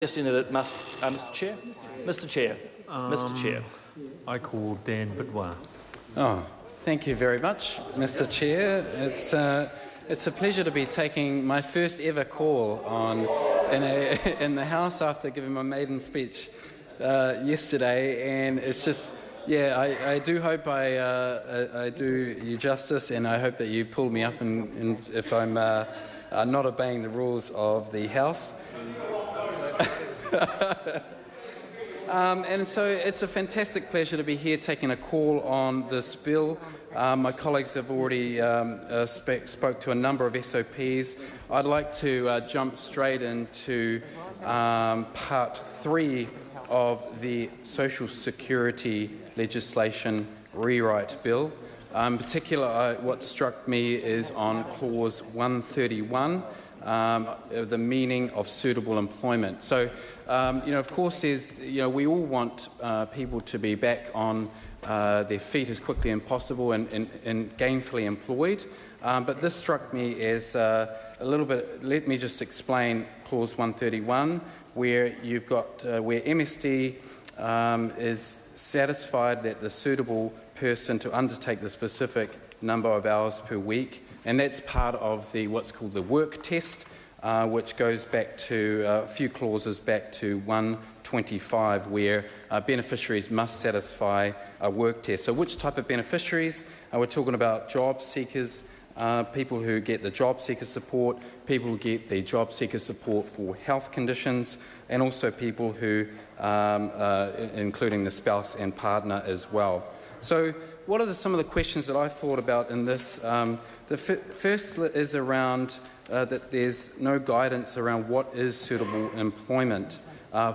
suggesting that it must, Mr. Chair? Mr. Chair. Mr. Chair. I call Dan Bidois. Oh, thank you very much, Mr. Chair. It's a pleasure to be taking my first ever call in the House after giving my maiden speech yesterday, and it's just, yeah, I do hope I do you justice, and I hope that you pull me up if I'm not obeying the rules of the House. And so it's a fantastic pleasure to be here taking a call on this bill. My colleagues have already spoke to a number of SOPs. I'd like to jump straight into part 3 of the Social Security legislation rewrite bill. In particular, what struck me is on clause 131, the meaning of suitable employment. So, of course, we all want people to be back on their feet as quickly as possible and gainfully employed. But this struck me as a little bit. Let me just explain clause 131, where you've got where MSD is satisfied that the suitable person to undertake the specific number of hours per week, and that's part of what's called the work test, which goes back to a few clauses back to 125, where beneficiaries must satisfy a work test. So which type of beneficiaries? We're talking about job seekers, people who get the job seeker support, people who get the job seeker support for health conditions, and also people who, including the spouse and partner as well. So what are some of the questions that I've thought about in this? The first is around that there's no guidance around what is suitable employment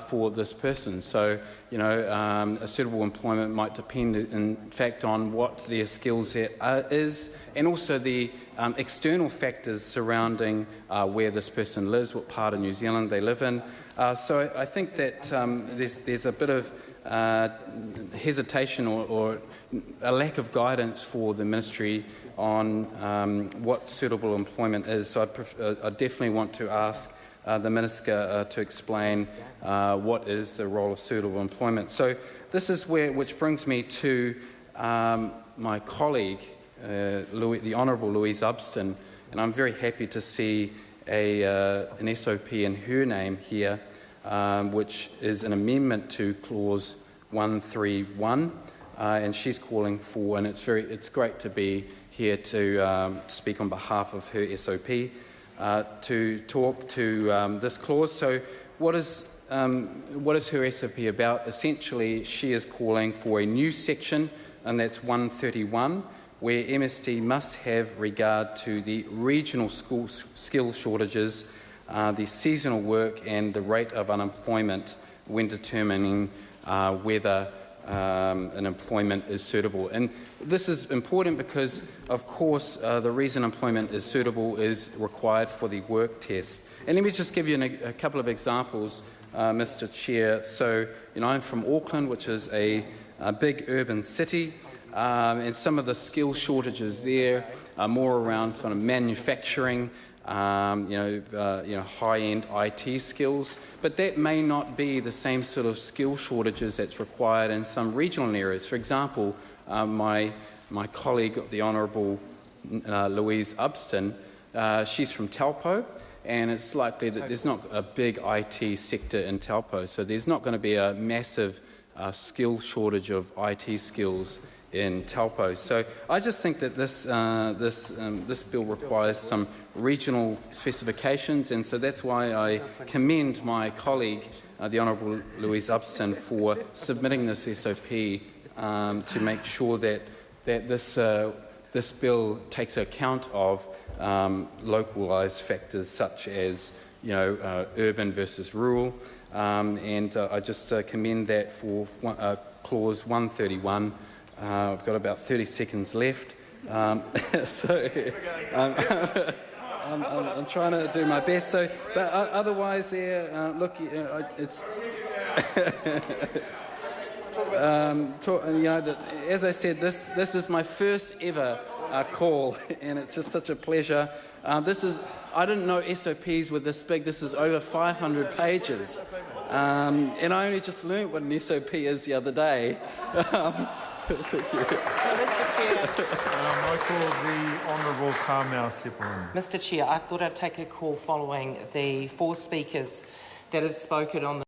for this person. So, a suitable employment might depend, in fact, on what their skill set is, and also the external factors surrounding where this person lives, what part of New Zealand they live in. So I think that there's a bit of hesitation or a lack of guidance for the ministry on what suitable employment is. So I definitely want to ask the Minister to explain what is the role of suitable employment. So this is which brings me to my colleague, the Honourable Louise Ubston, and I'm very happy to see an SOP in her name here, which is an amendment to clause 131, and she's calling for, and it's great to be here to speak on behalf of her SOP, to talk to this clause. So what is her SOP about? Essentially, she is calling for a new section, and that's 131, where MSD must have regard to the regional skill shortages, the seasonal work and the rate of unemployment when determining whether an employment is suitable. And this is important because, of course, the reason employment is suitable is required for the work test. And let me just give you a couple of examples, Mr. Chair. So, I'm from Auckland, which is a big urban city, and some of the skill shortages there are more around sort of manufacturing, high-end IT skills, but that may not be the same sort of skill shortages that's required in some regional areas. For example, my colleague, the Honourable Louise Ubston, she's from Taupo, and it's likely that there's not a big IT sector in Taupo, so there's not going to be a massive skill shortage of IT skills in Taupo. So I just think that this bill requires some regional specifications, and so that's why I commend my colleague, the Honourable Louise Ubston, for submitting this SOP to make sure that this bill takes account of localised factors such as urban versus rural, and I just commend that for clause 131. I've got about 30 seconds left, so I'm trying to do my best. So, but otherwise, look, it's as I said, this is my first ever call, and it's just such a pleasure. I didn't know SOPs were this big. This is over 500 pages. And I only just learnt what an SOP is the other day. Thank you. Mr Chair. I call the Honourable Carmel Sepulveda. Mr Chair, I thought I'd take a call following the 4 speakers that have spoken on the